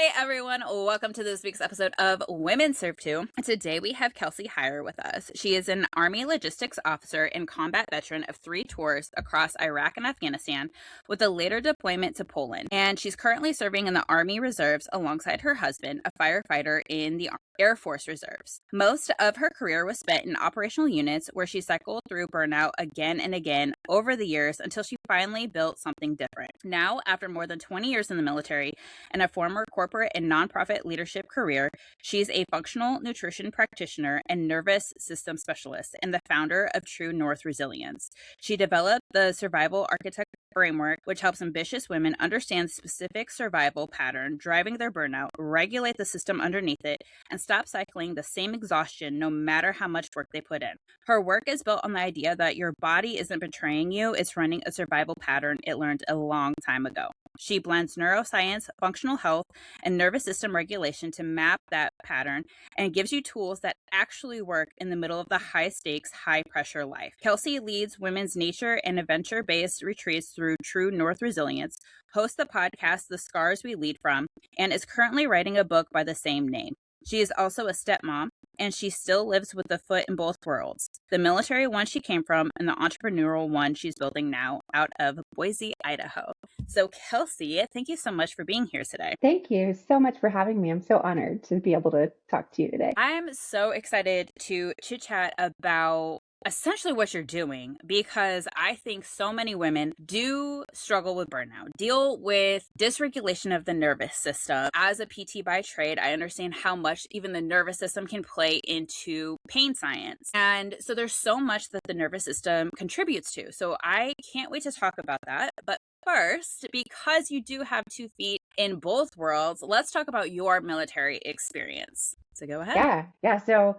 Hey everyone, welcome to this week's episode of Women Serve 2. Today we have Kelsey Hire with us. She is an Army logistics officer and combat veteran of 3 tours across Iraq and Afghanistan, with a later deployment to Poland. And she's currently serving in the Army Reserves alongside her husband, a firefighter in the Air Force Reserves. Most of her career was spent in operational units where she cycled through burnout again and again over the years until she finally built something different. Now, after more than 20 years in the military and a former corporate and nonprofit leadership career, she's a functional nutrition practitioner and nervous system specialist and the founder of True North Resilience. She developed the Survival Archetypes framework, which helps ambitious women understand specific survival pattern driving their burnout, regulate the system underneath it, and stop cycling the same exhaustion no matter how much work they put in. Her work is built on the idea that your body isn't betraying you, it's running a survival pattern it learned a long time ago. She blends neuroscience, functional health, and nervous system regulation to map that pattern and gives you tools that actually work in the middle of the high-stakes, high-pressure life. Kelsey leads women's nature and adventure-based retreats through True North Resilience, hosts the podcast The Scars We Lead From, and is currently writing a book by the same name. She is also a stepmom, and she still lives with a foot in both worlds, the military one she came from and the entrepreneurial one she's building now out of Boise, Idaho. So Kelsey, thank you so much for being here today. Thank you so much for having me. I'm so honored to be able to talk to you today. I'm so excited to chit chat about essentially what you're doing, because I think so many women do struggle with burnout, deal with dysregulation of the nervous system. As a PT by trade, I understand how much even the nervous system can play into pain science. And so there's so much that the nervous system contributes to. So I can't wait to talk about that. But first, because you do have 2 feet in both worlds, let's talk about your military experience. So go ahead. Yeah. So,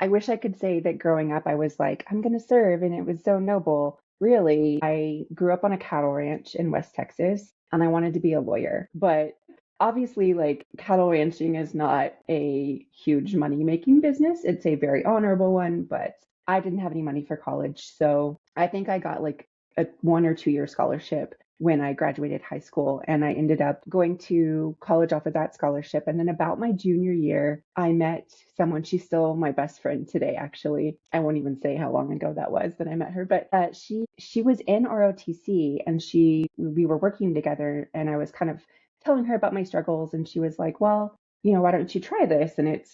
I wish I could say that growing up, I was like, I'm going to serve. And it was so noble. Really, I grew up on a cattle ranch in West Texas and I wanted to be a lawyer. But obviously, like, cattle ranching is not a huge money making business. It's a very honorable one, but I didn't have any money for college. So I think I got like a 1 or 2 year scholarship when I graduated high school, and I ended up going to college off of that scholarship. And then about my junior year, I met someone. She's still my best friend today, actually. I won't even say how long ago that was that I met her, but she was in ROTC, and we were working together, and I was kind of telling her about my struggles, and she was like, well, why don't you try this? And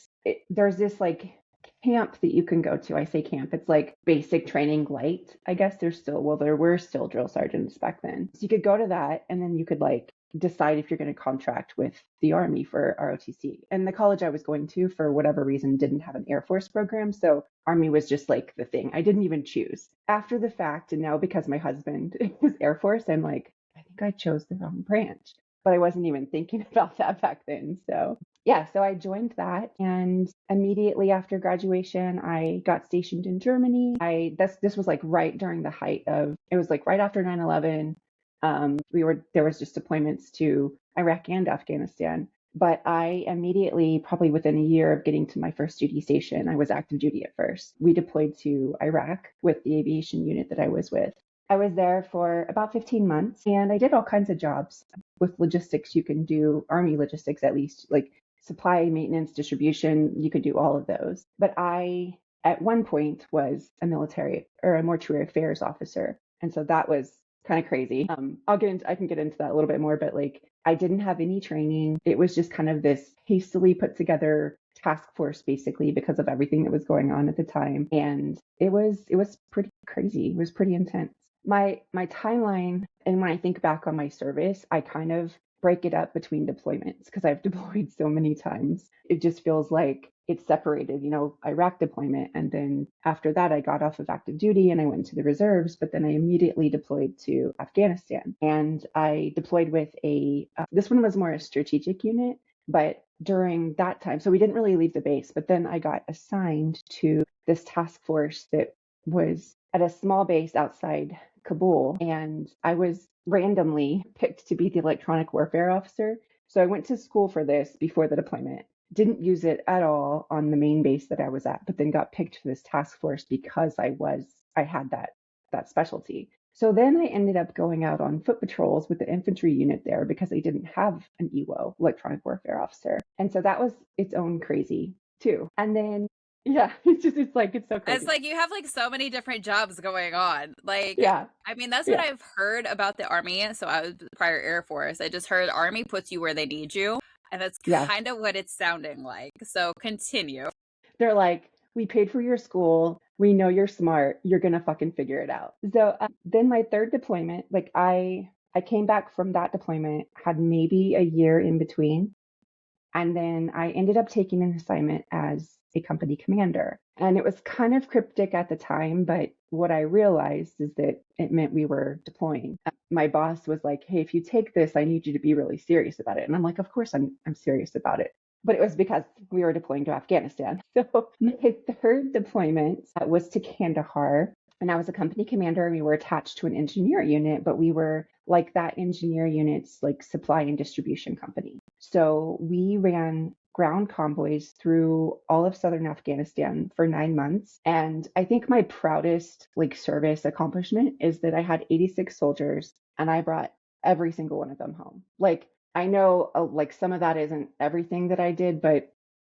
there's this like camp that you can go to. I say camp, it's like basic training light. I guess there were still drill sergeants back then. So you could go to that, and then you could like decide if you're going to contract with the Army for ROTC. And the college I was going to, for whatever reason, didn't have an Air Force program. So Army was just like the thing. I didn't even choose. After the fact, and now because my husband is Air Force, I'm like, I think I chose the wrong branch. But I wasn't even thinking about that back then. So yeah, so I joined that, and immediately after graduation, I got stationed in Germany. This was like right during the height of, it was like right after 9/11. There was just deployments to Iraq and Afghanistan. But I immediately, probably within a year of getting to my first duty station, I was active duty at first. We deployed to Iraq with the aviation unit that I was with. I was there for about 15 months, and I did all kinds of jobs. With logistics, you can do Army logistics, at least, like supply, maintenance, distribution. You could do all of those. But I, at one point, was a military or a mortuary affairs officer. And so that was kind of crazy. I can get into that a little bit more, but like, I didn't have any training. It was just kind of this hastily put together task force, basically, because of everything that was going on at the time. And it was pretty crazy. It was pretty intense. My timeline, and when I think back on my service, I kind of break it up between deployments because I've deployed so many times. It just feels like it's separated, Iraq deployment. And then after that, I got off of active duty and I went to the reserves, but then I immediately deployed to Afghanistan. And I deployed with this one was more a strategic unit, but during that time, so we didn't really leave the base, but then I got assigned to this task force that was at a small base outside Kabul, and I was randomly picked to be the electronic warfare officer. So I went to school for this before the deployment. Didn't use it at all on the main base that I was at, but then got picked for this task force because I had that specialty. So then I ended up going out on foot patrols with the infantry unit there because they didn't have an EWO, electronic warfare officer. And so that was its own crazy too. And then, yeah, it's so It's crazy. like you have like so many different jobs going on. Like, Yeah. I mean, that's what Yeah. I've heard about the Army. So I was prior Air Force. I just heard Army puts you where they need you. And that's Yeah. kind of what it's sounding like. So continue. They're like, we paid for your school. We know you're smart. You're going to fucking figure it out. So then my third deployment, like I came back from that deployment, had maybe a year in between. And then I ended up taking an assignment as a company commander. And it was kind of cryptic at the time, but what I realized is that it meant we were deploying. My boss was like, "Hey, if you take this, I need you to be really serious about it." And I'm like, "Of course I'm serious about it." But it was because we were deploying to Afghanistan. So my third deployment was to Kandahar, and I was a company commander, and we were attached to an engineer unit, but we were like that engineer unit's like supply and distribution company. So we ran ground convoys through all of southern Afghanistan for 9 months. And I think my proudest like service accomplishment is that I had 86 soldiers and I brought every single one of them home. Like I know like some of that isn't everything that I did, but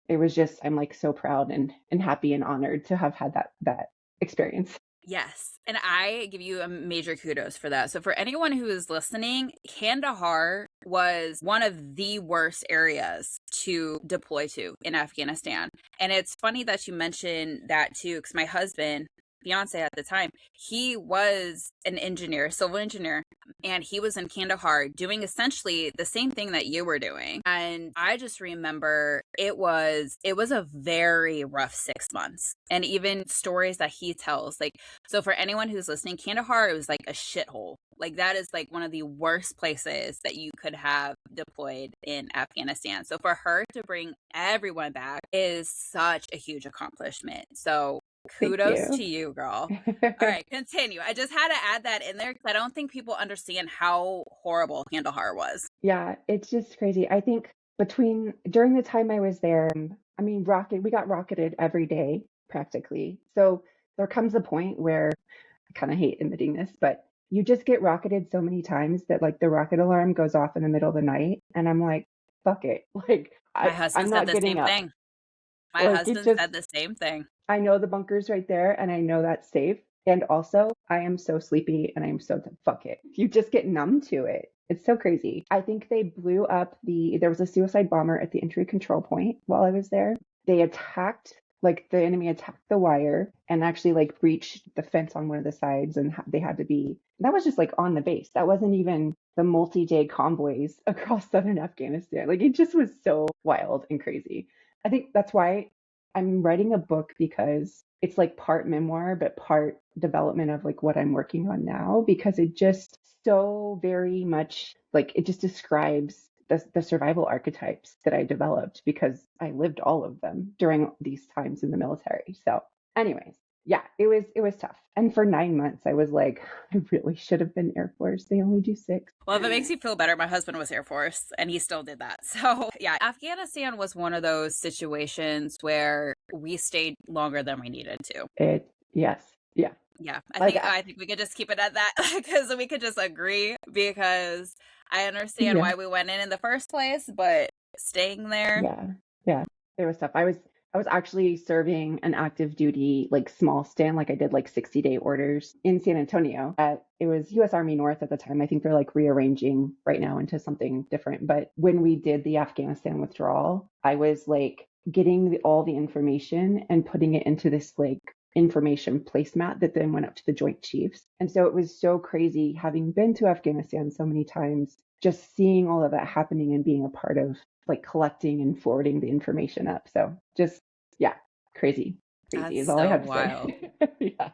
it was just I'm like so proud and happy and honored to have had that experience. Yes. And I give you a major kudos for that. So, for anyone who is listening, Kandahar was one of the worst areas to deploy to in Afghanistan. And it's funny that you mentioned that too, because my husband, fiance at the time, he was an engineer, civil engineer, and he was in Kandahar doing essentially the same thing that you were doing. And I just remember it was a very rough 6 months. And even stories that he tells, like, so for anyone who's listening, Kandahar, it was like a shithole. Like that is like one of the worst places that you could have deployed in Afghanistan. So for her to bring everyone back is such a huge accomplishment. So Thank kudos you. to you, girl. All right, continue. I just had to add that in there because I don't think people understand how horrible Kandahar was. Yeah, it's just crazy. I think during the time I was there, I mean, we got rocketed every day practically. So there comes a point where I kind of hate admitting this, but you just get rocketed so many times that like the rocket alarm goes off in the middle of the night, and I'm like, fuck it. Like My I'm husband said not the getting same up. thing. My Like it husband just said the same thing. I know the bunker's right there and I know that's safe. And also, I am so sleepy and I'm so fuck it. You just get numb to it. It's so crazy. I think they blew up there was a suicide bomber at the entry control point while I was there. They attacked, like the enemy attacked the wire and actually like breached the fence on one of the sides and they had to be, that was just like on the base. That wasn't even the multi-day convoys across southern Afghanistan. Like it just was so wild and crazy. I think that's why I'm writing a book because it's like part memoir, but part development of like what I'm working on now because it just so very much like it just describes the survival archetypes that I developed because I lived all of them during these times in the military. So, anyways, yeah, it was tough. And for 9 months, I was like, I really should have been Air Force. They only do 6. Well, if it makes you feel better, my husband was Air Force and he still did that. So, yeah, Afghanistan was one of those situations where we stayed longer than we needed to. Yes, yeah. Yeah, Like, I think we could just keep it at that because we could just agree because I understand yeah. why we went in the first place, but staying there, Yeah. Yeah. It was tough. I was actually serving an active duty like small stand, like I did like 60-day orders in San Antonio. It was US Army North at the time. I think they're like rearranging right now into something different. But when we did the Afghanistan withdrawal, I was like getting all the information and putting it into this like information placemat that then went up to the Joint Chiefs. And so it was so crazy having been to Afghanistan so many times, just seeing all of that happening and being a part of like collecting and forwarding the information up. So just, yeah, crazy. Crazy is that's all I so have to wild. say. Yeah.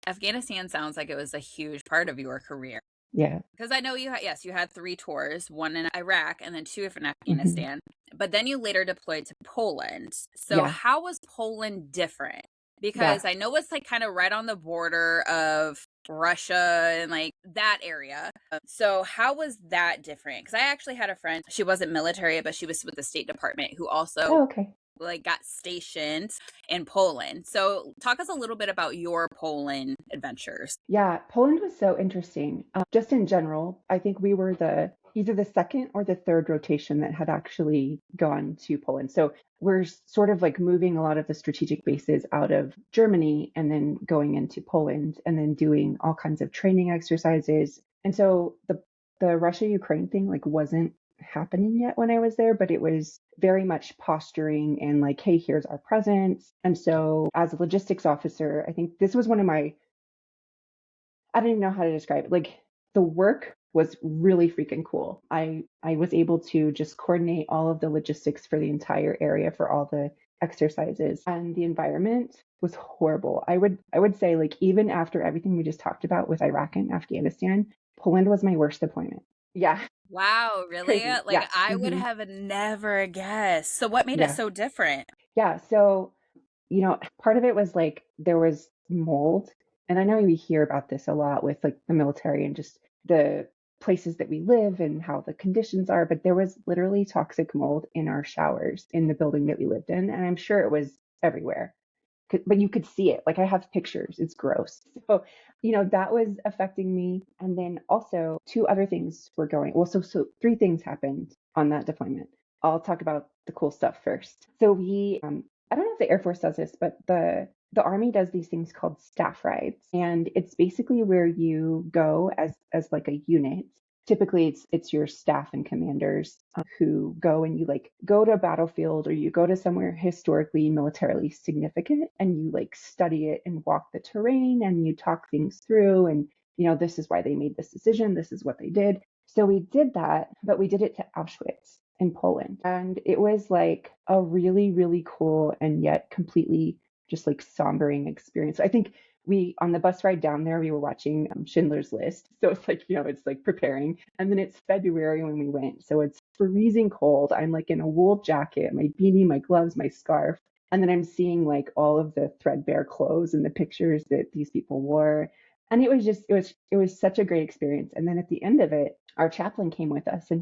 Afghanistan sounds like it was a huge part of your career. Yeah. Because I know you had 3 tours, one in Iraq and then 2 in Hmm. Afghanistan. But then you later deployed to Poland. So Yeah. how was Poland different? Yeah. Because I know it's like kind of right on the border of Russia and like that area. So how was that different? Because I actually had a friend, she wasn't military, but she was with the State Department who also Oh, okay. like got stationed in Poland. So talk us a little bit about your Poland adventures. Yeah, Poland was so interesting. Just in general, I think we were either the second or the third rotation that had actually gone to Poland. So we're sort of like moving a lot of the strategic bases out of Germany and then going into Poland and then doing all kinds of training exercises. And so the Russia-Ukraine thing like wasn't happening yet when I was there, but it was very much posturing and like, hey, here's our presence. And so as a logistics officer, I think this was one of my I don't even know how to describe it. Like the work was really freaking cool. I was able to just coordinate all of the logistics for the entire area for all the exercises, and the environment was horrible. I would say like even after everything we just talked about with Iraq and Afghanistan, Poland was my worst deployment. Yeah, Wow, really? crazy. Like Yeah. I would have never guessed. So what made it Yeah. so different? Yeah. So part of it was like there was mold. And I know we hear about this a lot with like the military and just the places that we live and how the conditions are, but there was literally toxic mold in our showers in the building that we lived in. And I'm sure it was everywhere, but you could see it. Like I have pictures, it's gross. So, that was affecting me. And then also two other things were going. Well, so three things happened on that deployment. I'll talk about the cool stuff first. So I don't know if the Air Force does this, but the Army does these things called staff rides, and it's basically where you go as like a unit. Typically, it's your staff and commanders who go and you like go to a battlefield or you go to somewhere historically militarily significant and you like study it and walk the terrain and you talk things through and this is why they made this decision, this is what they did. So we did that, but we did it to Auschwitz in Poland. And it was like a really, really cool and yet completely just like sombering experience. I think on the bus ride down there, we were watching Schindler's List. So it's like, it's like preparing. And then it's February when we went. So it's freezing cold. I'm like in a wool jacket, my beanie, my gloves, my scarf. And then I'm seeing like all of the threadbare clothes and the pictures that these people wore. And it was such a great experience. And then at the end of it, our chaplain came with us and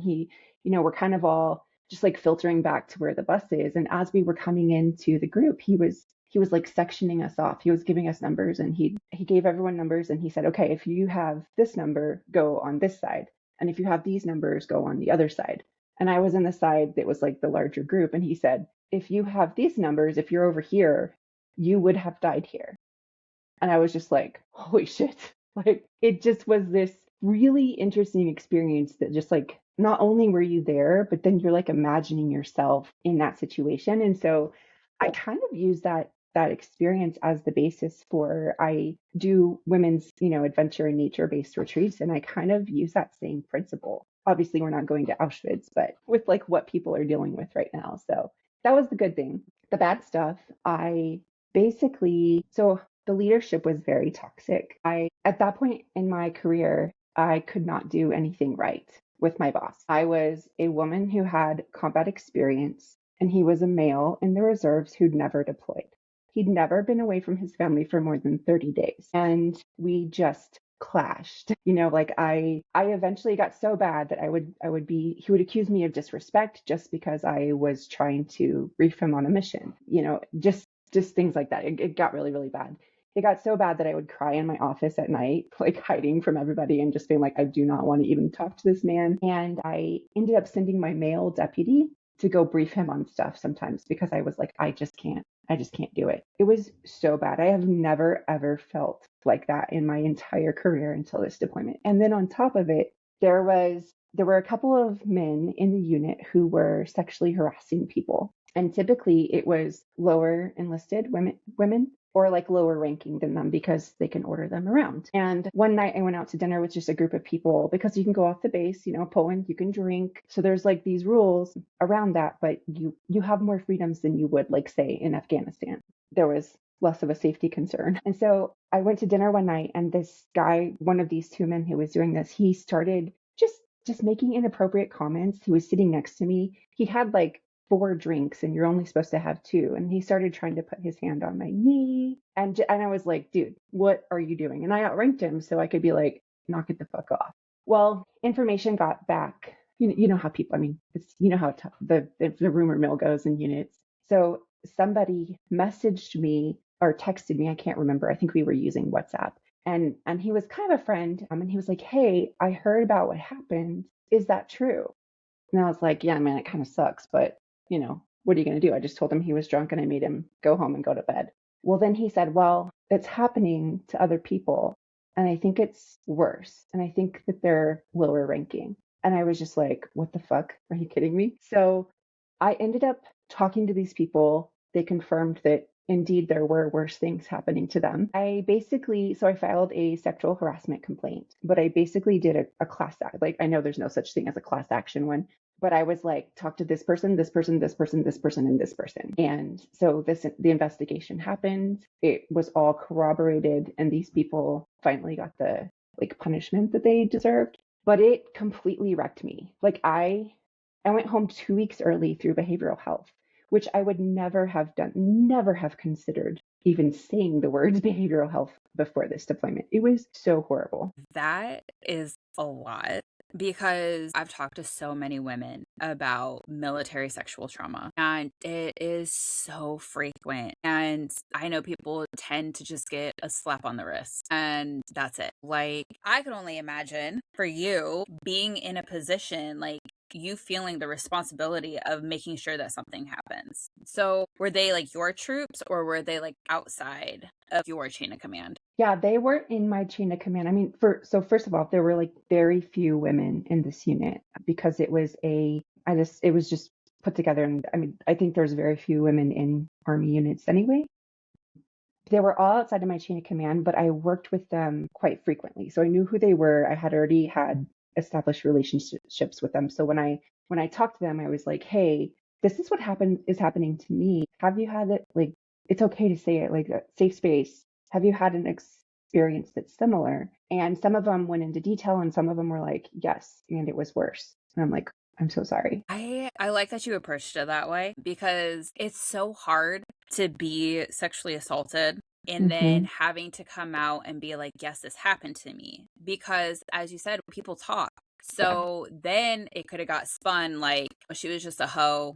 we're kind of all just like filtering back to where the bus is. And as we were coming into the group, he was like sectioning us off. He was giving us numbers and he gave everyone numbers and he said, okay, if you have this number, go on this side. And if you have these numbers, go on the other side. And I was in the side that was like the larger group. And he said, if you have these numbers, if you're over here, you would have died here. And I was just like, holy shit. Like it just was this really interesting experience that just like not only were you there, but then you're like imagining yourself in that situation. And so I kind of use that experience as the basis for I do women's, adventure and nature-based retreats. And I kind of use that same principle. Obviously, we're not going to Auschwitz, but with like what people are dealing with right now. So that was the good thing. The bad stuff, I so the leadership was very toxic. At that point in my career, I could not do anything right with my boss. I was a woman who had combat experience, and he was a male in the reserves who'd never deployed. He'd never been away from his family for more than 30 days. And we just clashed. Like I eventually got so bad that he would accuse me of disrespect just because I was trying to brief him on a mission. Just things like that. It got really, really bad. It got so bad that I would cry in my office at night, like hiding from everybody and just being like, I do not want to even talk to this man. And I ended up sending my male deputy to go brief him on stuff sometimes because I was like, I just can't do it. It was so bad. I have never ever felt like that in my entire career until this deployment. And then on top of it, there were a couple of men in the unit who were sexually harassing people. And typically it was lower enlisted women or like lower ranking than them because they can order them around. And one night I went out to dinner with just a group of people because you can go off the base, Poland, you can drink. So there's like these rules around that, but you have more freedoms than you would like say in Afghanistan. There was less of a safety concern. And so I went to dinner one night and this guy, one of these two men who was doing this, he started just making inappropriate comments. He was sitting next to me. He had like 4 drinks and you're only supposed to have 2. And he started trying to put his hand on my knee. And I was like, dude, what are you doing? And I outranked him so I could be like, knock it the fuck off. Well, information got back. You know how people, I mean, it's, how the rumor mill goes in units. So somebody messaged me or texted me, I can't remember. I think we were using WhatsApp. And he was kind of a friend. And he was like, "Hey, I heard about what happened. Is that true?" And I was like, "Yeah, man, it kind of sucks, but what are you going to do?" I just told him he was drunk and I made him go home and go to bed. Well, then he said, "Well, it's happening to other people. And I think it's worse. And I think that they're lower ranking." And I was just like, "What the fuck? Are you kidding me?" So I ended up talking to these people. They confirmed that indeed there were worse things happening to them. So I filed a sexual harassment complaint, but I basically did a class act. Like, I know there's no such thing as a class action one, but I was like, talk to this person, this person, this person, this person, and this person. And so the investigation happened. It was all corroborated, and these people finally got the punishment that they deserved. But it completely wrecked me. Like, I went home 2 weeks early through behavioral health, which I would never have done, never have considered even saying the words behavioral health before this deployment. It was so horrible. That is a lot because I've talked to so many women about military sexual trauma, and it is so frequent. And I know people tend to just get a slap on the wrist and that's it. Like, I can only imagine for you being in a position like you feeling the responsibility of making sure that something happens. So, were they like your troops or were they like outside of your chain of command? Yeah, they weren't in my chain of command. I mean, first of all, there were like very few women in this unit because it was just put together. And I mean, I think there's very few women in Army units anyway. They were all outside of my chain of command, but I worked with them quite frequently. So I knew who they were. I had already had established relationships with them. So when I talked to them, I was like, "Hey, this is what happening to me. Have you had it, like, it's okay to say it, like, a safe space. Have you had an experience that's similar?" And some of them went into detail and some of them were like, "Yes, and it was worse." And I'm like, "I'm so sorry." I like that you approached it that way because it's so hard to be sexually assaulted and then Hmm. having to come out and be like, yes, this happened to me. Because as you said, people talk. Yeah. So then it could have got spun like, oh, she was just a hoe,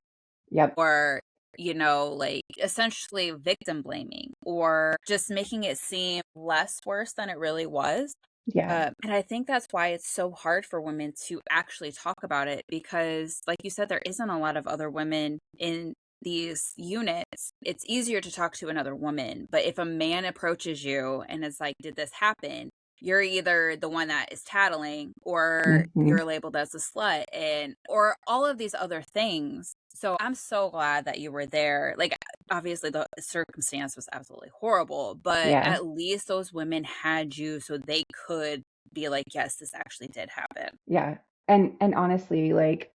Yep. or, like essentially victim blaming or just making it seem less worse than it really was. Yeah. And I think that's why it's so hard for women to actually talk about it because, like you said, there isn't a lot of other women in these units. It's easier to talk to another woman. But if a man approaches you and is like, did this happen? You're either the one that is tattling or Hmm. you're labeled as a slut and or all of these other things. So I'm so glad that you were there. Like, obviously the circumstance was absolutely horrible, but Yeah. at least those women had you so they could be like, yes, this actually did happen. Yeah. And honestly, like,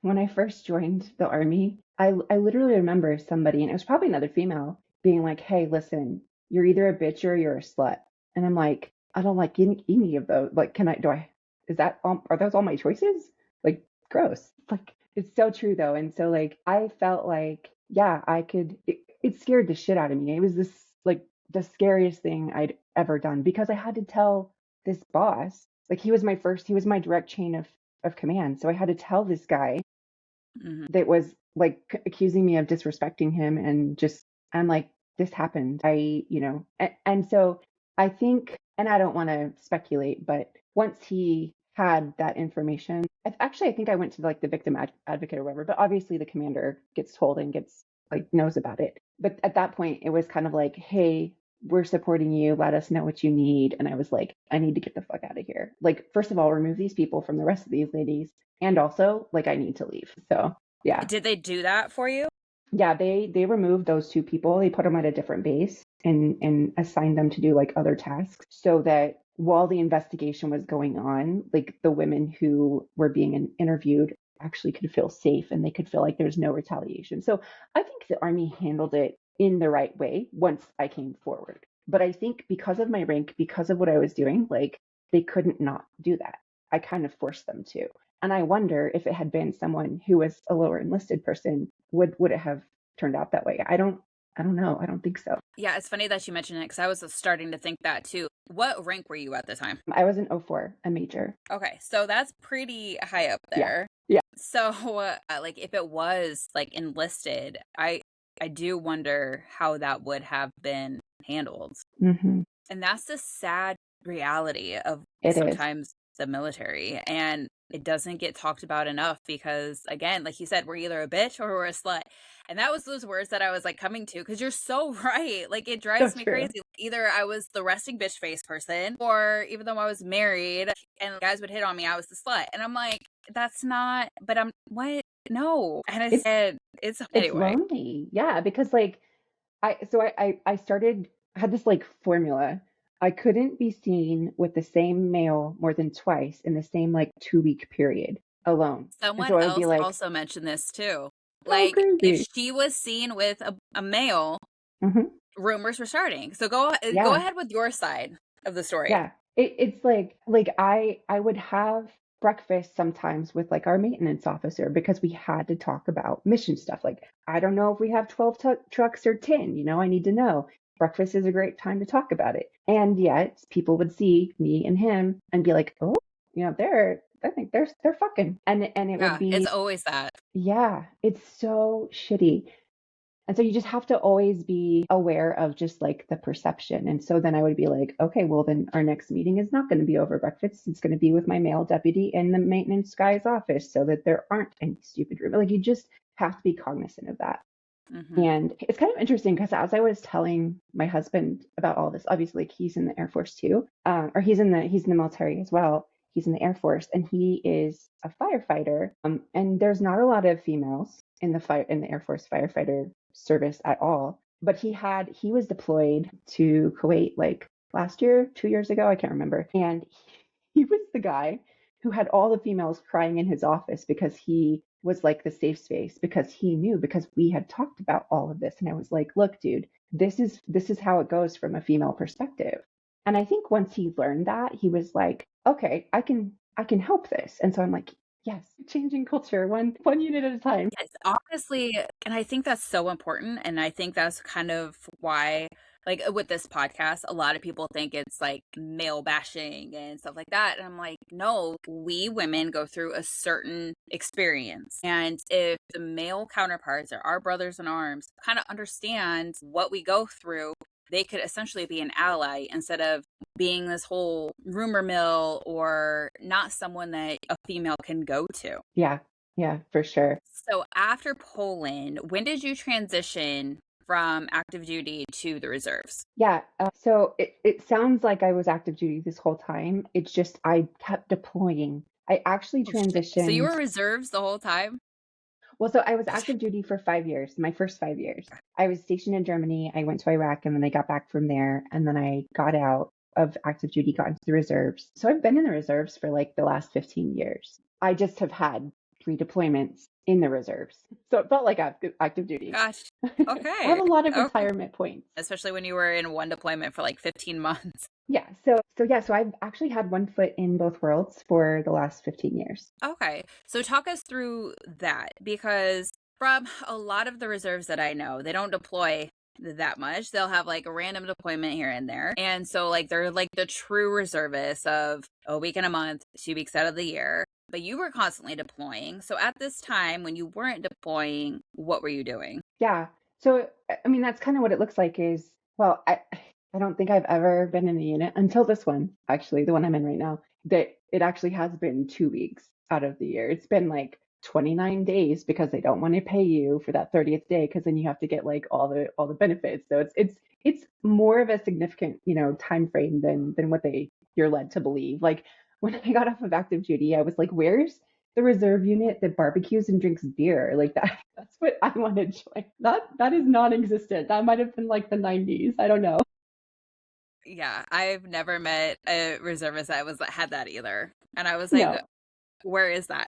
when I first joined the army, I literally remember somebody, and it was probably another female, being like, "Hey, listen, you're either a bitch or you're a slut." And I'm like, "I don't like any of those. Like, is that are those all my choices? Like, gross." Like, it's so true though. And so, like, I felt like, yeah, it scared the shit out of me. It was this, like, the scariest thing I'd ever done because I had to tell this boss, like, he was my direct chain of command. So I had to tell this guy Hmm. that was like accusing me of disrespecting him, and just, I'm like, "This happened." And so I think, and I don't want to speculate, but once he had that information, I think I went to like the victim advocate or whatever, but obviously the commander gets told and gets, like, knows about it. But at that point, it was kind of like, "Hey, we're supporting you. Let us know what you need." And I was like, "I need to get the fuck out of here. Like, first of all, remove these people from the rest of these ladies. And also, like, I need to leave." So yeah. Did they do that for you? Yeah, they removed those two people. They put them at a different base and assigned them to do like other tasks so that while the investigation was going on, like, the women who were being interviewed actually could feel safe and they could feel like there's no retaliation. So I think the army handled it in the right way once I came forward. But I think because of my rank, because of what I was doing, like, they couldn't not do that. I kind of forced them to. And I wonder if it had been someone who was a lower enlisted person, would it have turned out that way? I don't know. I don't think so. Yeah, it's funny that you mentioned it because I was starting to think that too. What rank were you at the time? I was an O4, a major. Okay, so that's pretty high up Yeah. there. Yeah. So, like, if it was like enlisted, I do wonder how that would have been handled. Hmm. And that's the sad reality of It is. sometimes the military. And it doesn't get talked about enough because, again, like you said, we're either a bitch or we're a slut. And that was those words that I was like coming to because you're so right. Like it So drives me true. crazy. Either I was the resting bitch face person, or even though I was married and guys would hit on me, I was the slut. And I'm like, that's not, but I'm what? No. And I It's said, it's it's anyway. lonely. Yeah, because like I started had this like formula. I couldn't be seen with the same male more than twice in the same like 2 week period alone. And Someone so I would be else like, also mentioned this too. oh, Like, if crazy. she was seen with a male, Hmm. rumors were starting. So go Yeah. ahead with your side of the story. Yeah. It's like I would have breakfast sometimes with like our maintenance officer because we had to talk about mission stuff. Like, I don't know if we have 12 trucks or 10, I need to know. Breakfast is a great time to talk about it. And yet people would see me and him and be like, "Oh, I think they're fucking." And it would Yeah, it's be, always that. yeah, it's so shitty. And so you just have to always be aware of just like the perception. And so then I would be like, okay, well, then our next meeting is not going to be over breakfast. It's going to be with my male deputy in the maintenance guy's office so that there aren't any stupid rumors. Like you just have to be cognizant of that. Hmm. And it's kind of interesting because as I was telling my husband about all this, obviously like, he's in the Air Force too, or he's in the military as well. He's in the Air Force and he is a firefighter. And there's not a lot of females in the Air Force firefighter service at all. But he was deployed to Kuwait like last year, 2 years ago, I can't remember. And he was the guy who had all the females crying in his office because he was like the safe space because he knew because we had talked about all of this and I was like, look, dude, this is how it goes from a female perspective. And I think once he learned that, he was like, okay, I can help this. And so I'm like, yes, changing culture one unit at a time. Yes, honestly, and I think that's so important. And I think that's kind of why, like with this podcast, a lot of people think it's like male bashing and stuff like that. And I'm like, no, we women go through a certain experience. And if the male counterparts or our brothers in arms kind of understand what we go through, they could essentially be an ally instead of being this whole rumor mill or not someone that a female can go to. Yeah, yeah, for sure. So after Poland, when did you transition from active duty to the reserves? Yeah. So it sounds like I was active duty this whole time. It's just I kept deploying. I actually Oh shit. So you transitioned. were reserves the whole time? Well, so I was active duty for 5 years, my first 5 years. I was stationed in Germany. I went to Iraq and then I got back from there. And then I got out of active duty, got into the reserves. So I've been in the reserves for like the last 15 years. I just have had 3 deployments in the reserves. So it felt like active duty. Gosh. I have Okay. a lot of Okay. retirement points. Especially when you were in one deployment for like 15 months. Yeah. So I've actually had one foot in both worlds for the last 15 years. Okay. So talk us through that because from a lot of the reserves that I know, they don't deploy that much. They'll have like a random deployment here and there. And so like they're like the true reservists of a week and a month, 2 weeks out of the year. But you were constantly deploying. So at this time when you weren't deploying, what were you doing? Yeah. So I mean that's kind of what it looks like is well, I don't think I've ever been in a unit until this one, actually, the one I'm in right now, that it actually has been 2 weeks out of the year. It's been like 29 days because they don't want to pay you for that 30th day because then you have to get like all the benefits. So it's more of a significant, time frame than what you're led to believe. Like when I got off of active duty, I was like, where's the reserve unit that barbecues and drinks beer? Like that's what I want to join. That is non-existent. That might have been like the 90s. I don't know. Yeah, I've never met a reservist that was had that either. And I was like, No. where is that?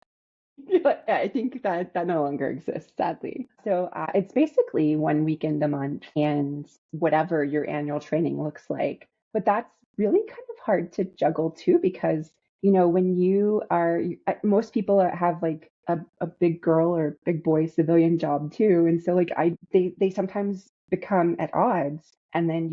Yeah, I think that no longer exists, sadly. So it's basically one weekend a month and whatever your annual training looks like. But that's really kind of hard to juggle too, because, when most people have like a big girl or big boy civilian job too. And so like they sometimes become at odds. And then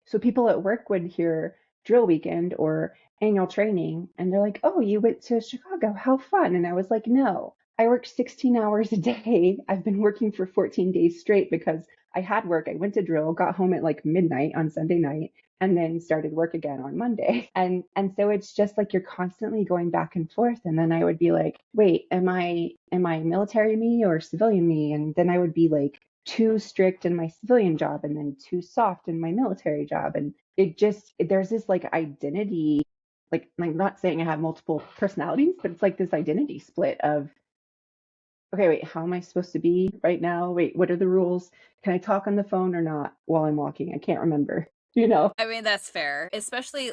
so people at work would hear drill weekend or annual training and they're like, oh, you went to Chicago, how fun. And I was like, no, I worked 16 hours a day. I've been working for 14 days straight because I had work. I went to drill, got home at like midnight on Sunday night, and then started work again on Monday. And so it's just like you're constantly going back and forth. And then I would be like, wait, am I military me or civilian me? And then I would be like too strict in my civilian job and then too soft in my military job. And there's this like identity, like I'm not saying I have multiple personalities, but it's like this identity split of, okay, wait, how am I supposed to be right now? Wait, what are the rules? Can I talk on the phone or not while I'm walking? I can't remember, you know? I mean, that's fair, especially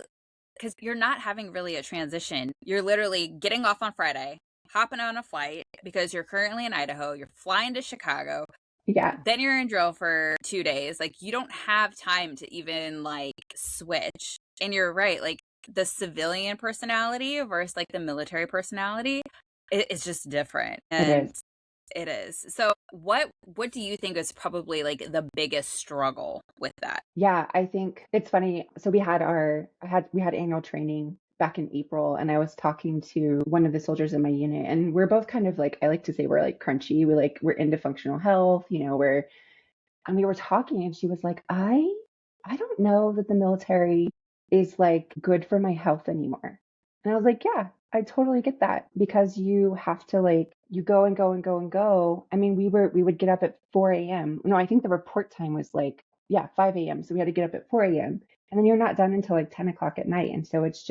because you're not having really a transition. You're literally getting off on Friday, hopping on a flight because you're currently in Idaho, you're flying to Chicago, Yeah, then you're in drill for 2 days. Like, you don't have time to even like switch. And you're right, like the civilian personality versus like the military personality, it's just different. it And is. it is. So what do you think is probably like the biggest struggle with that? Yeah, I think it's funny. So we had annual training back in April, and I was talking to one of the soldiers in my unit, and we're both kind of like, I like to say we're like crunchy. We're into functional health, and we were talking and she was like, I don't know that the military is like good for my health anymore. And I was like, yeah, I totally get that because you have to like you go and go and go and go. I mean, we would get up at 4 a.m. No, I think the report time was like, yeah, 5 a.m. So we had to get up at 4 a.m. And then you're not done until like 10 o'clock at night. And so it's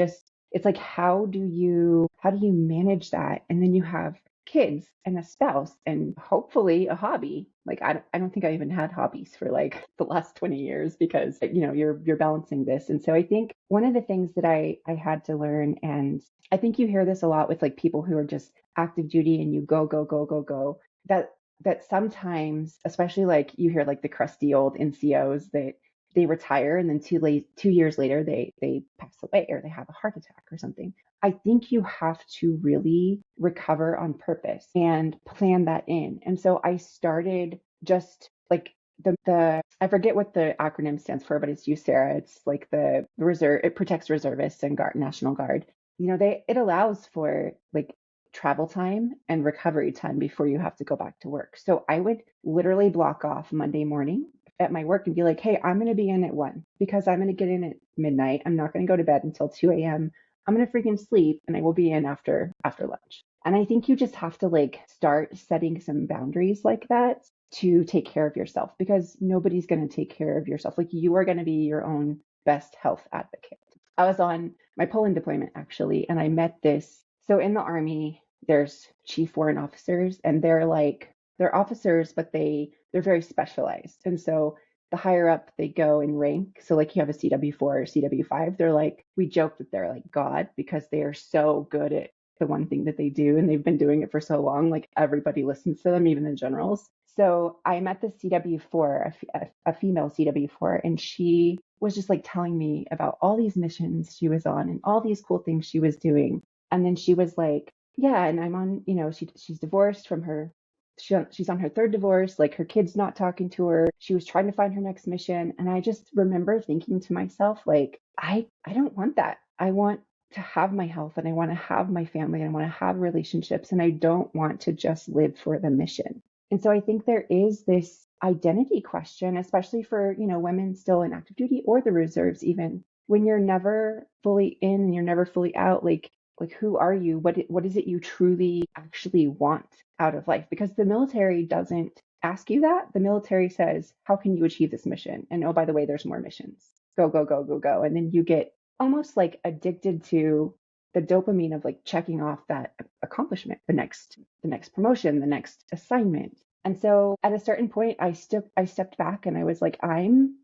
like how do you manage that? And then you have kids and a spouse and hopefully a hobby. Like I don't think I even had hobbies for like the last 20 years because you're balancing this. And so I think one of the things that I had to learn, and I think you hear this a lot with like people who are just active duty and you go go go go go, that sometimes, especially like you hear like the crusty old NCOs that they retire and then 2 years later they pass away or they have a heart attack or something. I think you have to really recover on purpose and plan that in. And so I started just like the I forget what the acronym stands for, but it's USERRA. It's like the reserve. It protects reservists and National Guard. It allows for like travel time and recovery time before you have to go back to work. So I would literally block off Monday morning at my work and be like, hey, I'm going to be in at 1 because I'm going to get in at midnight. I'm not going to go to bed until 2 a.m. I'm going to freaking sleep and I will be in after lunch. And I think you just have to like start setting some boundaries like that to take care of yourself because nobody's going to take care of yourself. Like you are going to be your own best health advocate. I was on my Poland deployment actually, and I met this. So in the Army, there's chief warrant officers, and they're officers, but they're very specialized. And so the higher up they go in rank, so like you have a CW4 or CW5, we joke that they're like God because they are so good at the one thing that they do, and they've been doing it for so long, like everybody listens to them, even the generals. So I met the CW4, a female CW4, and she was just like telling me about all these missions she was on and all these cool things she was doing. And then she was like, yeah, and I'm on, she's divorced from she's on her third divorce, like her kid's not talking to her. She was trying to find her next mission. And I just remember thinking to myself, like, I don't want that. I want to have my health and I want to have my family and I want to have relationships and I don't want to just live for the mission. And so I think there is this identity question, especially for, women still in active duty or the reserves, even when you're never fully in and you're never fully out, like who are you? What is it you truly actually want out of life? Because the military doesn't ask you that. The military says, how can you achieve this mission? And oh, by the way, there's more missions. Go, go, go, go, go. And then you get almost like addicted to the dopamine of like checking off that accomplishment, the next promotion, the next assignment. And so at a certain point I stepped back and I was like, I'm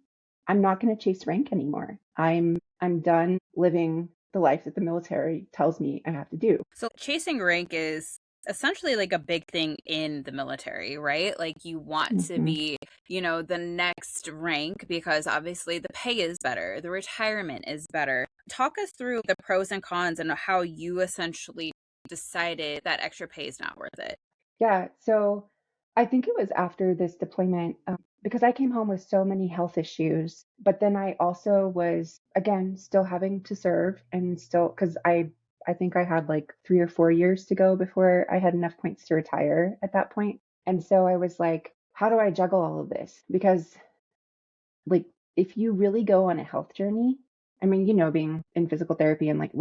not going to chase rank anymore. I'm done living the life that the military tells me I have to do. So chasing rank is essentially like a big thing in the military, right? Like you want to Mm-hmm. be, the next rank because obviously the pay is better, the retirement is better. Talk us through the pros and cons and how you essentially decided that extra pay is not worth it. Yeah, so I think it was after this deployment because I came home with so many health issues, but then I also was again still having to serve and still because I think I had like 3 or 4 years to go before I had enough points to retire at that point. And so I was like, how do I juggle all of this? Because like if you really go on a health journey, I mean, being in physical therapy and like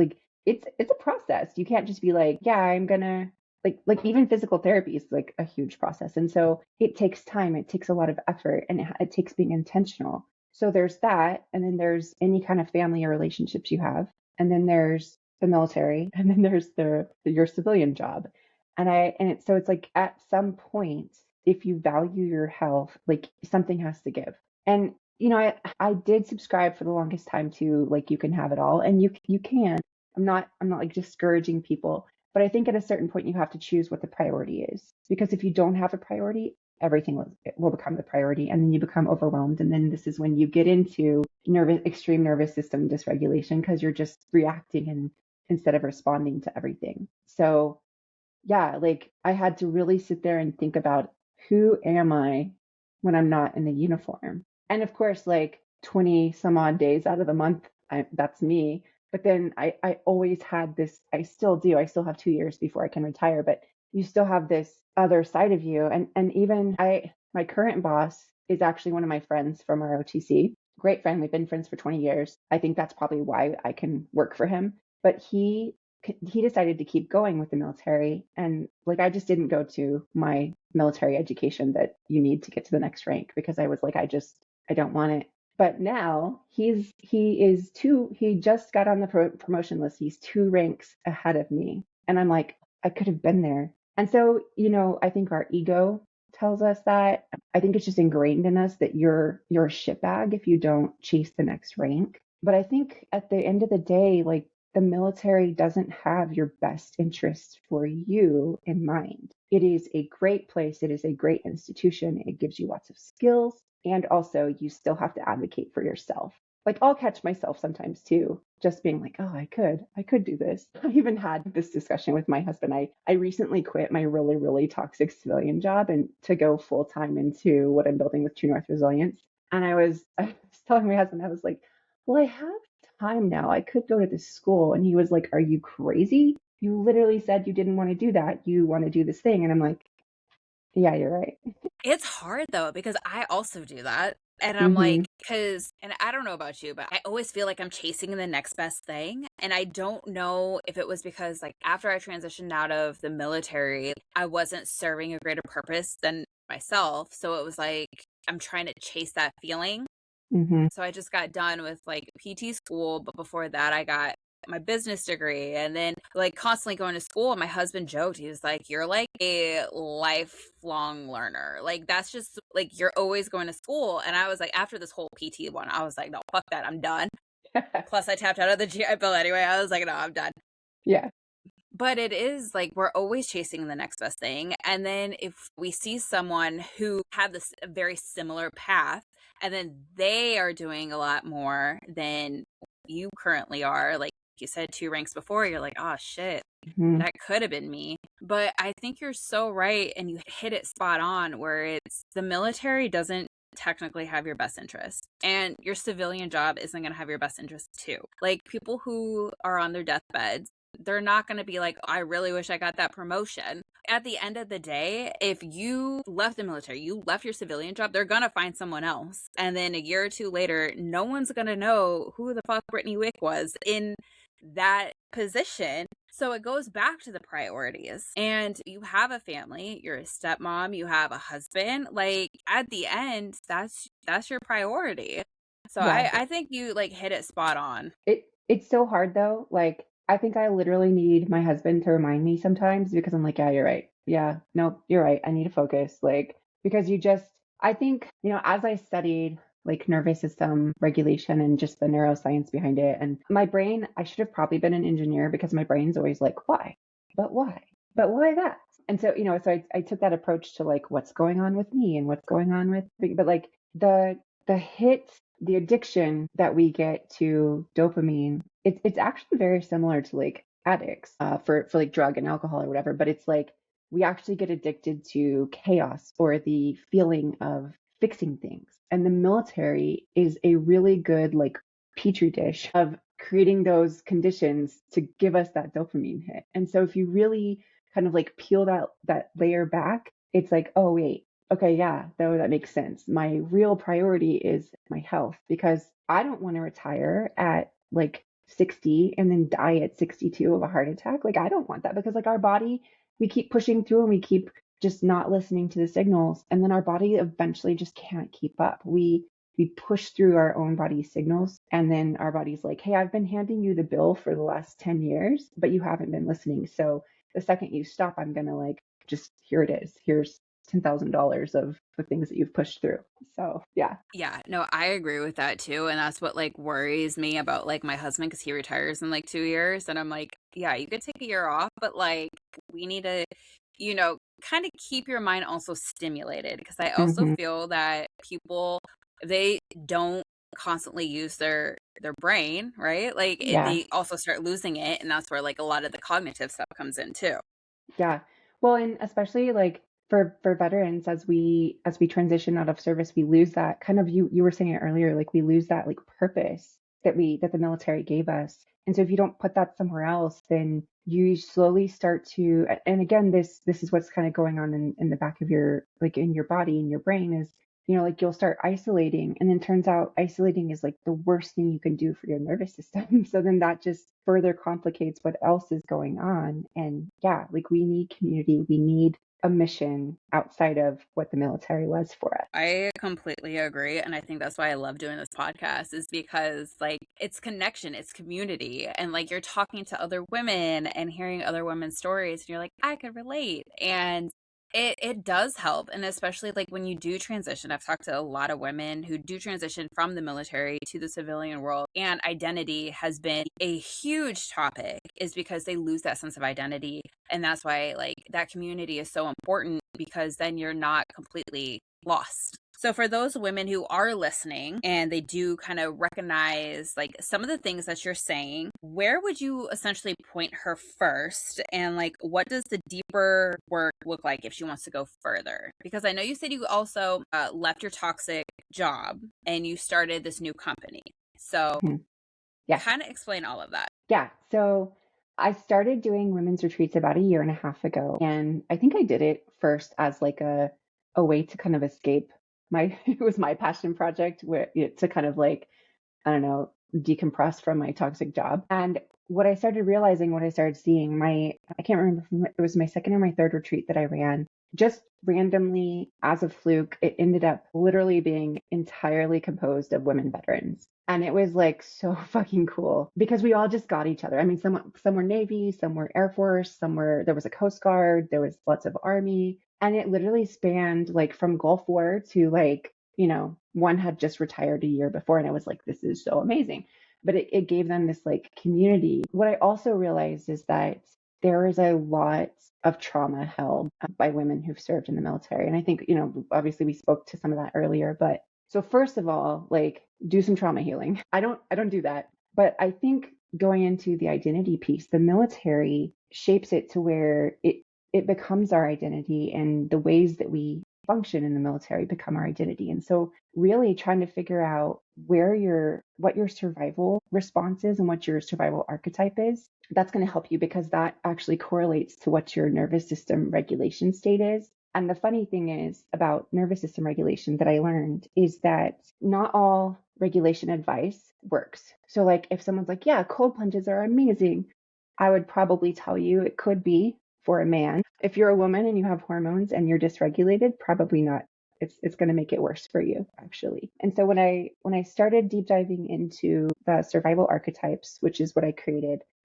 it's a process. You can't just be like, yeah, I'm gonna like even physical therapy is like a huge process. And so it takes time, it takes a lot of effort, and it takes being intentional. So there's that, and then there's any kind of family or relationships you have, and then there's the military, and then there's your civilian job. And it's like at some point, if you value your health, like something has to give. And I did subscribe for the longest time to like you can have it all, and you can. I'm not like discouraging people, but I think at a certain point you have to choose what the priority is, because if you don't have a priority, everything will become the priority, and then you become overwhelmed, and then this is when you get into extreme nervous system dysregulation because you're just reacting and instead of responding to everything. So yeah, like I had to really sit there and think about, who am I when I'm not in the uniform? And of course, like 20 some odd days out of the month, that's me. But then I always had this, I still do, I still have 2 years before I can retire, but you still have this other side of you. And even my current boss is actually one of my friends from our OTC. Great friend. We've been friends for 20 years. I think that's probably why I can work for him. But he decided to keep going with the military, and like I just didn't go to my military education that you need to get to the next rank, because I was like, I don't want it. But now he just got on the promotion list. He's 2 ranks ahead of me, and I'm like, I could have been there. And so I think our ego tells us that. I think it's just ingrained in us that you're a shitbag if you don't chase the next rank. But I think at the end of the day, like, the military doesn't have your best interests for you in mind. It is a great place. It is a great institution. It gives you lots of skills. And also, you still have to advocate for yourself. Like, I'll catch myself sometimes too, just being like, oh, I could do this. I even had this discussion with my husband. I recently quit my really, really toxic civilian job and to go full time into what I'm building with True North Resilience. And I was telling my husband, I was like, well, I have time now. I could go to this school. And he was like, are you crazy? You literally said you didn't want to do that. You want to do this thing. And I'm like, yeah, you're right. It's hard though, because I also do that. And I'm like, Mm-hmm. and I don't know about you, but I always feel like I'm chasing the next best thing. And I don't know if it was because, like, after I transitioned out of the military, I wasn't serving a greater purpose than myself. So it was like, I'm trying to chase that feeling. Mm-hmm. So I just got done with like PT school, but before that I got my business degree, and then like constantly going to school. My husband joked, he was like, you're like a lifelong learner. Like that's just like you're always going to school. And I was like, after this whole PT one, I was like, no, fuck that, I'm done. Plus I tapped out of the GI Bill anyway. I was like, no, I'm done. Yeah. But it is like we're always chasing the next best thing. And then if we see someone who have this very similar path, and then they are doing a lot more than you currently are, like you said, 2 ranks before, you're like, oh shit, Mm-hmm. that could have been me. But I think you're so right. And you hit it spot on, where it's the military doesn't technically have your best interest, and your civilian job isn't going to have your best interest too. Like people who are on their deathbeds, they're not going to be like, I really wish I got that promotion. At the end of the day, if you left the military, you left your civilian job, they're going to find someone else. And then a year or two later, no one's going to know who the fuck Brittany Wick was in that position. So it goes back to the priorities. And you have a family, you're a stepmom, you have a husband. Like at the end, that's your priority. So Yeah. I think you like hit it spot on. It's so hard though. Like, I think I literally need my husband to remind me sometimes, because I'm like, yeah, you're right. Yeah, no, you're right. I need to focus. Like, because I think, as I studied like nervous system regulation and just the neuroscience behind it, and my brain, I should have probably been an engineer, because my brain's always like, why? But why? But why that? And so, I took that approach to like what's going on with me and what's going on with, but like the hit, the addiction that we get to dopamine, it's actually very similar to like addicts for like drug and alcohol or whatever. But it's like we actually get addicted to chaos or the feeling of fixing things. And the military is a really good like petri dish of creating those conditions to give us that dopamine hit. And so if you really kind of like peel that layer back, it's like, oh wait, okay, yeah, that makes sense. My real priority is my health because I don't want to retire at like 60 and then die at 62 of a heart attack. Like I don't want that because like our body, we keep pushing through and we keep just not listening to the signals and then our body eventually just can't keep up. We push through our own body signals and then our body's like, hey, I've been handing you the bill for the last 10 years, but you haven't been listening. So the second you stop, I'm going to like, just here it is. Here's $10,000 of the things that you've pushed through. So yeah. Yeah, no, I agree with that too. And that's what like worries me about like my husband because he retires in like 2 years. And I'm like, yeah, you could take a year off, but like we need to, kind of keep your mind also stimulated because I also Hmm. feel that people, they don't constantly use their brain, right? Like Yeah. they also start losing it. And that's where like a lot of the cognitive stuff comes in too. Yeah. Well, and especially like for veterans as we transition out of service, we lose that kind of you were saying it earlier, like we lose that like purpose that the military gave us. And so if you don't put that somewhere else, then you slowly start to and again this is what's kind of going on in the back of your like in your body in your brain is like you'll start isolating and then turns out isolating is like the worst thing you can do for your nervous system. So then that just further complicates what else is going on. And yeah, like we need community, we need a mission outside of what the military was for us. I completely agree. And I think that's why I love doing this podcast is because like it's connection, it's community. And like you're talking to other women and hearing other women's stories and you're like, I could relate. And it does help. And especially like when you do transition, I've talked to a lot of women who do transition from the military to the civilian world. And identity has been a huge topic, is because they lose that sense of identity. And that's why like that community is so important because then you're not completely lost. So for those women who are listening and they do kind of recognize like some of the things that you're saying, where would you essentially point her first? And like what does the deeper work look like if she wants to go further? Because I know you said you also left your toxic job and you started this new company. So Mhm. Yes. kind of explain all of that. Yeah. So I started doing women's retreats about a year and a half ago. And I think I did it first as like a way to kind of escape my, it was my passion project where to kind of like, I don't know, decompress from my toxic job. And what I started realizing, what I started seeing, I can't remember, it was my second or my third retreat that I ran. Just randomly, as a fluke, it ended up literally being entirely composed of women veterans. And it was like so fucking cool because we all just got each other. I mean, some were Navy, some were Air Force, there was a Coast Guard, there was lots of Army. And it literally spanned like from Gulf War to like, one had just retired a year before. And I was like, this is so amazing. But it gave them this like community. What I also realized is that there is a lot of trauma held by women who've served in the military. And I think, obviously we spoke to some of that earlier, but so first of all, like do some trauma healing. I don't do that. But I think going into the identity piece, the military shapes it to where it becomes our identity and the ways that we function in the military become our identity. And so really trying to figure out what your survival response is and what your survival archetype is, that's going to help you because that actually correlates to what your nervous system regulation state is. And the funny thing is about nervous system regulation that I learned is that not all regulation advice works. So like if someone's like, yeah, cold plunges are amazing, I would probably tell you it could be for a man. If you're a woman and you have hormones and you're dysregulated, probably not. It's going to make it worse for you actually. And so when I started deep diving into the survival archetypes, which is what I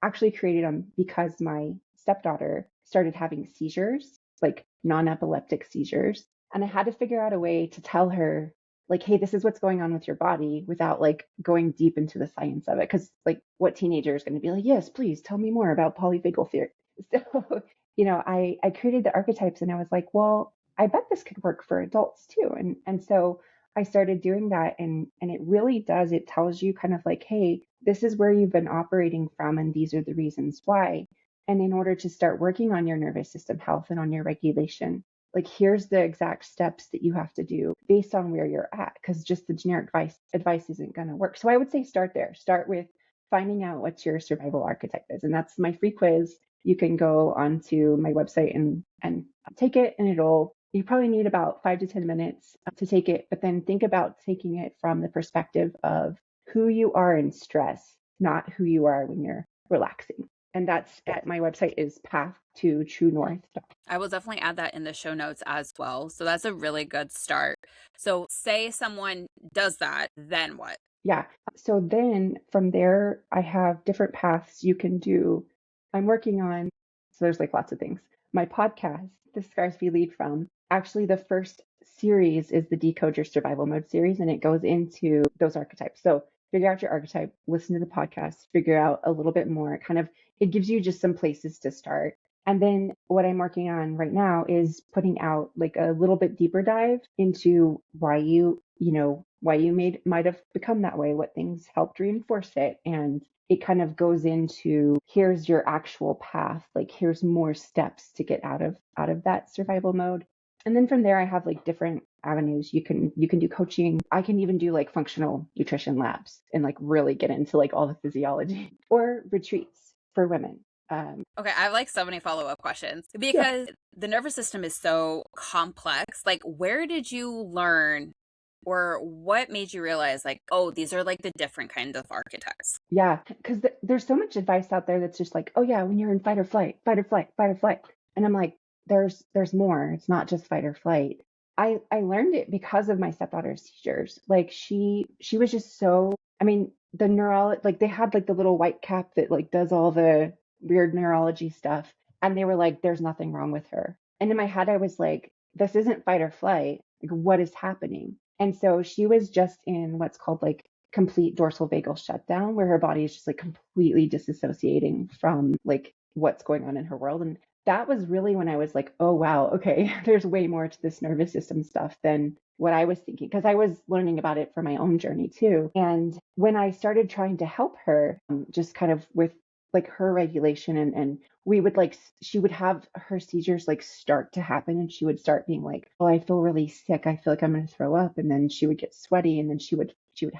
actually created them because my stepdaughter started having seizures, like non-epileptic seizures, and I had to figure out a way to tell her like, hey, this is what's going on with your body without like going deep into the science of it. Cause like what teenager is going to be like, yes, please tell me more about polyvagal theory. So, I created the archetypes and I was like, well, I bet this could work for adults too. And so I started doing that and it really does. It tells you kind of like, hey, this is where you've been operating from and these are the reasons why. And in order to start working on your nervous system health and on your regulation, like, here's the exact steps that you have to do based on where you're at, because just the generic advice isn't going to work. So I would say start there. Start with finding out what your survival archetype is. And that's my free quiz. You can go onto my website and take it, and you probably need about 5 to 10 minutes to take it, but then think about taking it from the perspective of who you are in stress, not who you are when you're relaxing. And that's at my website is Path to True North. I will definitely add that in the show notes as well. So that's a really good start. So say someone does that, then what? Yeah. So then from there, I have different paths you can do. I'm working on, so there's like lots of things. My podcast, The Scars We Lead From, actually the first series is the Decode Your Survival Mode series, and it goes into those archetypes. So figure out your archetype, listen to the podcast, figure out a little bit more. It gives you just some places to start. And then what I'm working on right now is putting out like a little bit deeper dive into why you might have become that way, what things helped reinforce it. And it kind of goes into, here's your actual path, like here's more steps to get out of that survival mode. And then from there I have like different avenues. You can do coaching. I can even do like functional nutrition labs and like really get into like all the physiology, or retreats for women. Okay, I have like so many follow-up questions Yeah. because the nervous system is so complex. Like, where did you learn, or what made you realize like, oh, these are like the different kinds of archetypes? Yeah, because there's so much advice out there that's just like, oh yeah, when you're in fight or flight, fight or flight, fight or flight. And I'm like, there's more. It's not just fight or flight. I learned it because of my stepdaughter's seizures. Like she was just so, I mean, like they had like the little white cap that like does all the weird neurology stuff. And they were like, there's nothing wrong with her. And in my head, I was like, this isn't fight or flight. Like, what is happening? And so she was just in what's called like complete dorsal vagal shutdown, where her body is just like completely disassociating from like what's going on in her world. And that was really when I was like, oh wow, okay, there's way more to this nervous system stuff than what I was thinking, because I was learning about it for my own journey too. And when I started trying to help her, just kind of with like her regulation, and we would like, she would have her seizures like start to happen, and she would start being like, oh, I feel really sick, I feel like I'm going to throw up. And then she would get sweaty, and then she would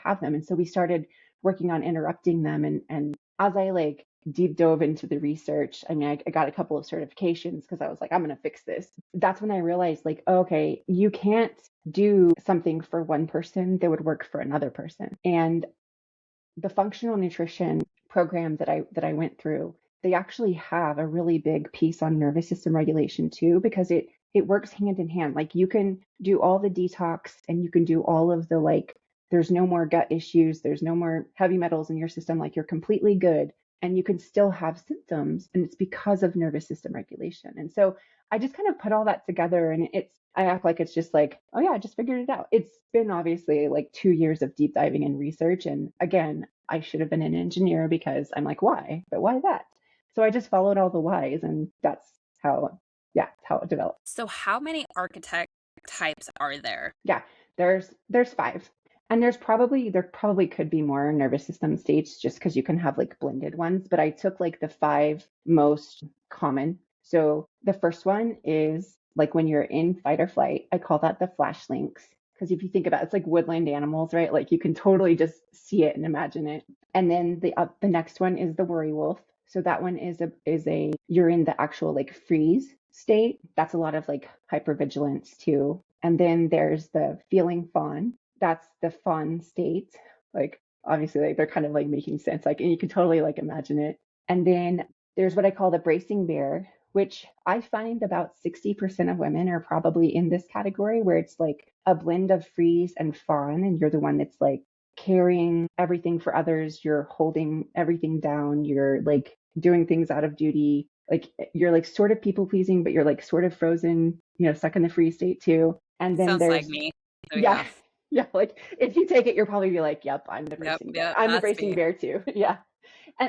have them. And so we started working on interrupting them. And as I like deep dove into the research, I mean, I got a couple of certifications because I was like, I'm going to fix this. That's when I realized like, okay, you can't do something for one person that would work for another person. And the functional nutrition program that I went through, they actually have a really big piece on nervous system regulation too, because it works hand in hand. Like you can do all the detox, and you can do all of the like, there's no more gut issues, there's no more heavy metals in your system, like you're completely good, and you can still have symptoms, and it's because of nervous system regulation. And so I just kind of put all that together, and I act like it's just like, oh yeah, I just figured it out. It's been obviously like 2 years of deep diving and research. And again, I should have been an engineer, because I'm like, why? But why that? So I just followed all the whys, and that's how it developed. So how many archetype types are there? Yeah, there's 5. And there probably could be more nervous system states, just because you can have like blended ones, but I took like the 5 most common. So the first one is like when you're in fight or flight. I call that the flash links, because if you think about it, it's like woodland animals, right? Like you can totally just see it and imagine it. And then the next one is the worry wolf. So that one is a you're in the actual like freeze state. That's a lot of like hypervigilance too. And then there's the feeling fawn. That's the fawn state. Like obviously like they're kind of like making sense. Like, and you can totally like imagine it. And then there's what I call the bracing bear, which I find about 60% of women are probably in this category, where it's like a blend of freeze and fawn, and you're the one that's like carrying everything for others, you're holding everything down, you're like doing things out of duty, like you're like sort of people pleasing, but you're like sort of frozen, stuck in the freeze state too. And then Sounds there's like me. So yeah, yeah, like if you take it, you'll probably be like, yep, I'm the bracing bear. I'm the bracing bear too. Yeah.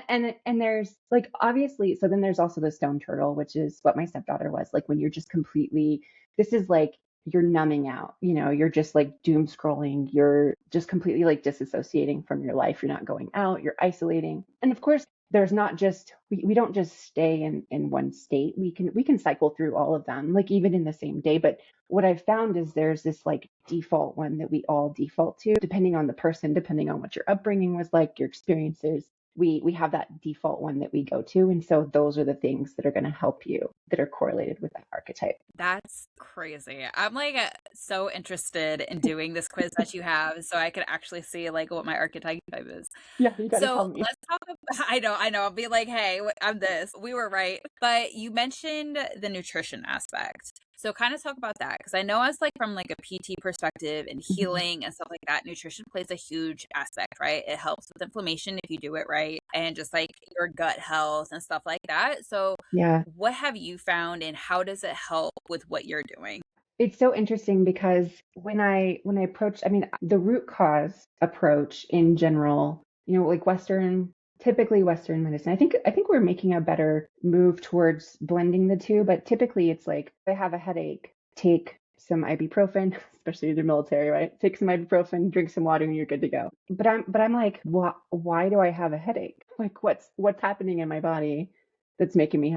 And there's like obviously, so then there's also the stone turtle, which is what my stepdaughter was like, when you're just completely, this is like you're numbing out, you're just like doom scrolling, you're just completely like disassociating from your life, you're not going out, you're isolating. And of course, there's not just we don't just stay in one state. We can cycle through all of them, like even in the same day. But what I've found is there's this like default one that we all default to, depending on the person, depending on what your upbringing was like, your experiences. We have that default one that we go to. And so those are the things that are going to help you that are correlated with that archetype. That's crazy. I'm like so interested in doing this quiz that you have so I could actually see like what my archetype is. Yeah, you got to tell So me. let's talk about, I know, I'll be like, hey, I'm this. We were right. But you mentioned the nutrition aspect. So kind of talk about that because I know as like from like a PT perspective and Mhm. healing and stuff like that, nutrition plays a huge aspect, right? It helps with inflammation if you do it right and just like your gut health and stuff like that. So Yeah. what have you found and how does it help with what you're doing? It's so interesting because when I approach, I mean, the root cause approach in general, like typically Western medicine. I think we're making a better move towards blending the two, but typically it's like I have a headache, take some ibuprofen, especially the military, right? Take some ibuprofen, drink some water, and you're good to go. But I'm like, why do I have a headache? Like, what's happening in my body that's making me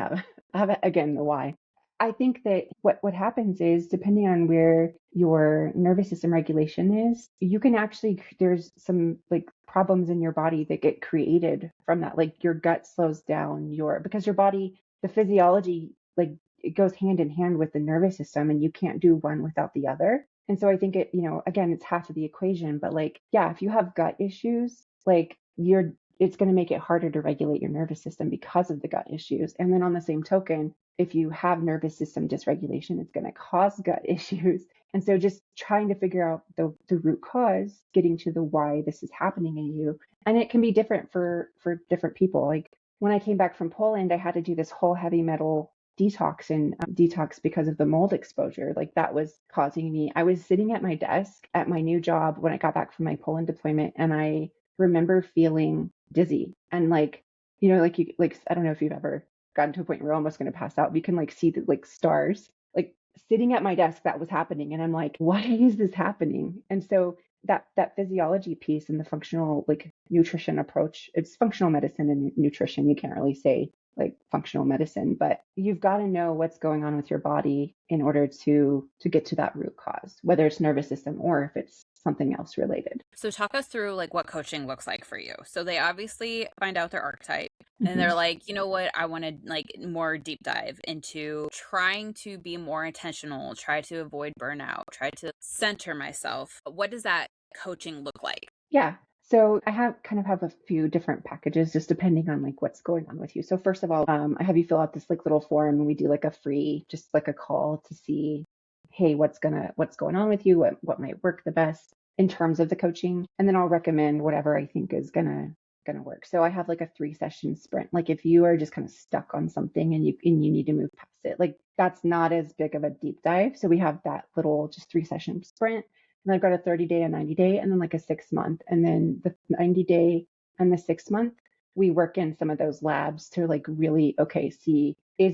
again the why? I think that what happens is depending on where your nervous system regulation is, you can actually there's some like problems in your body that get created from that. Like your gut slows down because your body, the physiology, like it goes hand in hand with the nervous system and you can't do one without the other. And so I think again, it's half of the equation, but like, yeah, if you have gut issues, like it's going to make it harder to regulate your nervous system because of the gut issues. And then on the same token, if you have nervous system dysregulation, it's going to cause gut issues. And so just trying to figure out the root cause, getting to the why this is happening in you. And it can be different for different people. Like when I came back from Poland, I had to do this whole heavy metal detox because of the mold exposure. Like that was causing me. I was sitting at my desk at my new job when I got back from my Poland deployment, and I remember feeling dizzy and like I don't know if you've ever gotten to a point where you're almost going to pass out. You can like see the like stars, like sitting at my desk, that was happening. And I'm like, why is this happening? And so that physiology piece and the functional like nutrition approach, it's functional medicine and nutrition. You can't really say like functional medicine, but you've got to know what's going on with your body in order to get to that root cause, whether it's nervous system or if it's something else related. So talk us through like what coaching looks like for you. So they obviously find out their archetype and Mm-hmm. they're like, you know what, I want to like more deep dive into trying to be more intentional, try to avoid burnout, try to center myself. What does that coaching look like? Yeah. So I have a few different packages just depending on like what's going on with you. So first of all, I have you fill out this like little form and we do like a free, just like a call to see, hey, what's going on with you? What might work the best in terms of the coaching? And then I'll recommend whatever I think is gonna work. So I have like a 3 session sprint. Like if you are just kind of stuck on something and you need to move past it, like that's not as big of a deep dive. So we have that little just 3 session sprint. And I've got a 30-day, a 90-day, and then like a 6 month. And then the 90-day and the 6 month, we work in some of those labs to like really, okay, see, are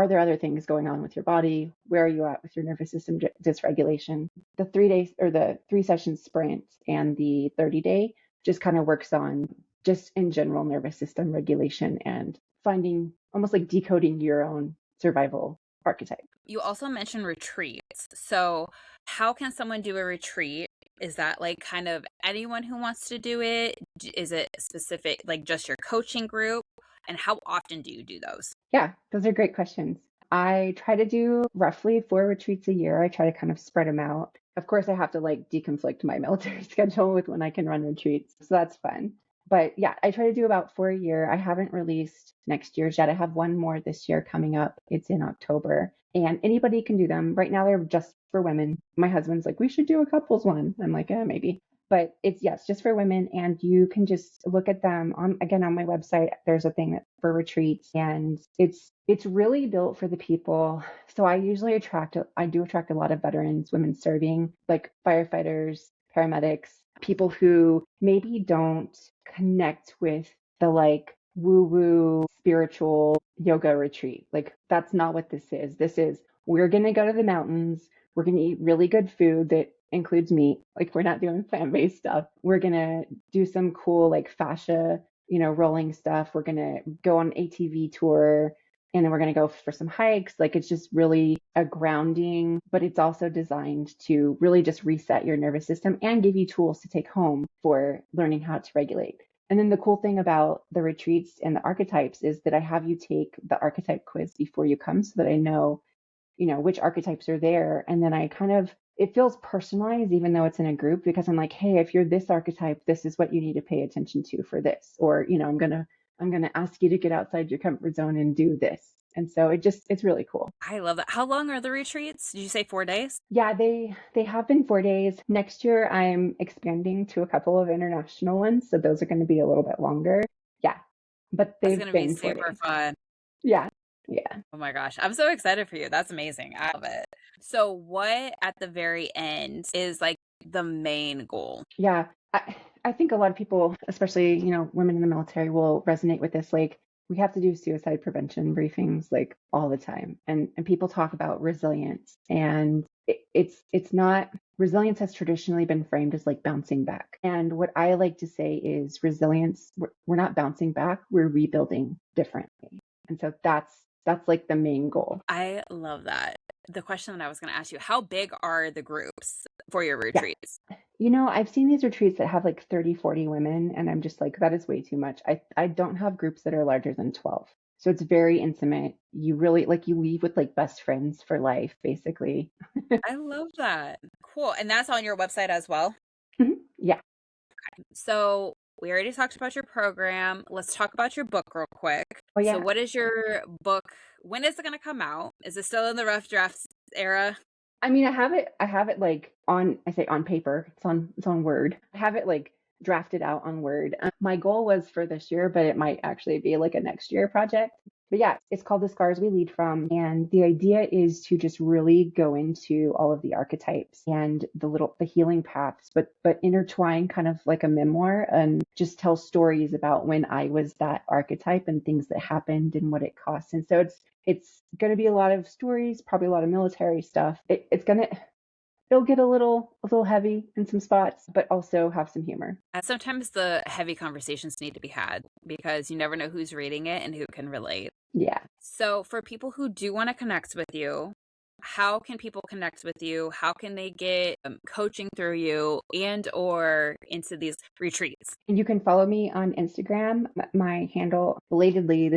there other things going on with your body? Where are you at with your nervous system dysregulation? The 3 days or the 3 session sprint and the 30-day just kind of works on just in general nervous system regulation and finding almost like decoding your own survival archetype. You also mentioned retreats. So how can someone do a retreat? Is that like kind of anyone who wants to do it? Is it specific, like just your coaching group? And how often do you do those? Yeah, those are great questions. I try to do roughly 4 retreats a year. I try to kind of spread them out. Of course, I have to like deconflict my military schedule with when I can run retreats. So that's fun. But yeah, I try to do about 4 a year. I haven't released next year's yet. I have one more this year coming up. It's in October. And anybody can do them. Right now, they're just for women. My husband's like, we should do a couples one. I'm like, maybe. But it's yes, just for women, and you can just look at them on my website. There's a thing that for retreats, and it's really built for the people. So I do attract a lot of veterans, women serving, like firefighters, paramedics, people who maybe don't connect with the like woo woo spiritual yoga retreat. Like that's not what this is. This is we're gonna go to the mountains. We're gonna eat really good food that includes meat. Like we're not doing plant-based stuff. We're gonna do some cool like fascia rolling stuff. We're going to go on an ATV tour, and then we're going to go for some hikes. Like it's just really a grounding, but it's also designed to really just reset your nervous system and give you tools to take home for learning how to regulate. And then the cool thing about the retreats and the archetypes is that I have you take the archetype quiz before you come so that I know, which archetypes are there. And then it feels personalized, even though it's in a group, because I'm like, hey, if you're this archetype, this is what you need to pay attention to for this. Or, I'm going to ask you to get outside your comfort zone and do this. And so it's really cool. I love that. How long are the retreats? Did you say 4 days? Yeah, they have been 4 days. Next year, I'm expanding to a couple of international ones. So those are going to be a little bit longer. Yeah, but That's they've going to be been 4 super days. fun. Yeah. Yeah. Oh my gosh. I'm so excited for you. That's amazing. I love it. So, what at the very end is like the main goal? Yeah. I think a lot of people, especially, women in the military, will resonate with this. Like, we have to do suicide prevention briefings like all the time. And people talk about resilience. And it's not, resilience has traditionally been framed as like bouncing back. And what I like to say is resilience, we're not bouncing back, we're rebuilding differently. And so that's like the main goal. I love that. The question that I was going to ask you, how big are the groups for your Yeah. retreats? I've seen these retreats that have like 30, 40 women, and I'm just like, that is way too much. I don't have groups that are larger than 12. So it's very intimate. You really you leave with like best friends for life, basically. I love that. Cool. And that's on your website as well? Yeah. So we already talked about your program. Let's talk about your book real quick. Oh, yeah. So what is your book? When is it going to come out? Is it still in the rough drafts era? I mean, I have it like I say on paper. It's on Word. I have it like drafted out on Word. My goal was for this year, but it might actually be like a next year project. But yeah, it's called The Scars We Lead From. And the idea is to just really go into all of the archetypes and the healing paths, but intertwine kind of like a memoir and just tell stories about when I was that archetype and things that happened and what it cost. And so it's going to be a lot of stories, probably a lot of military stuff. It'll get a little heavy in some spots, but also have some humor. And sometimes the heavy conversations need to be had because you never know who's reading it and who can relate. Yeah. So for people who do want to connect with you, how can people connect with you? How can they get coaching through you and or into these retreats? And you can follow me on Instagram. My handle, belatedly,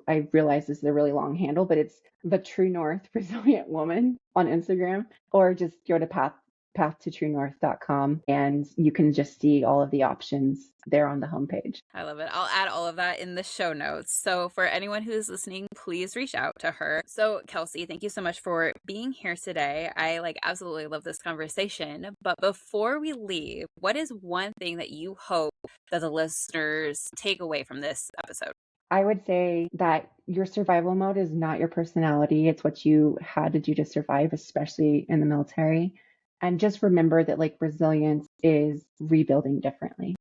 I realize this is a really long handle, but it's the True North Resilient Woman on Instagram, or just go to path2truenorth.com and you can just see all of the options there on the homepage. I love it. I'll add all of that in the show notes. So for anyone who's listening, please reach out to her. So Kelsey, thank you so much for being here today. I absolutely love this conversation. But before we leave, what is one thing that you hope that the listeners take away from this episode? I would say that your survival mode is not your personality. It's what you had to do to survive, especially in the military. And just remember that resilience is rebuilding differently.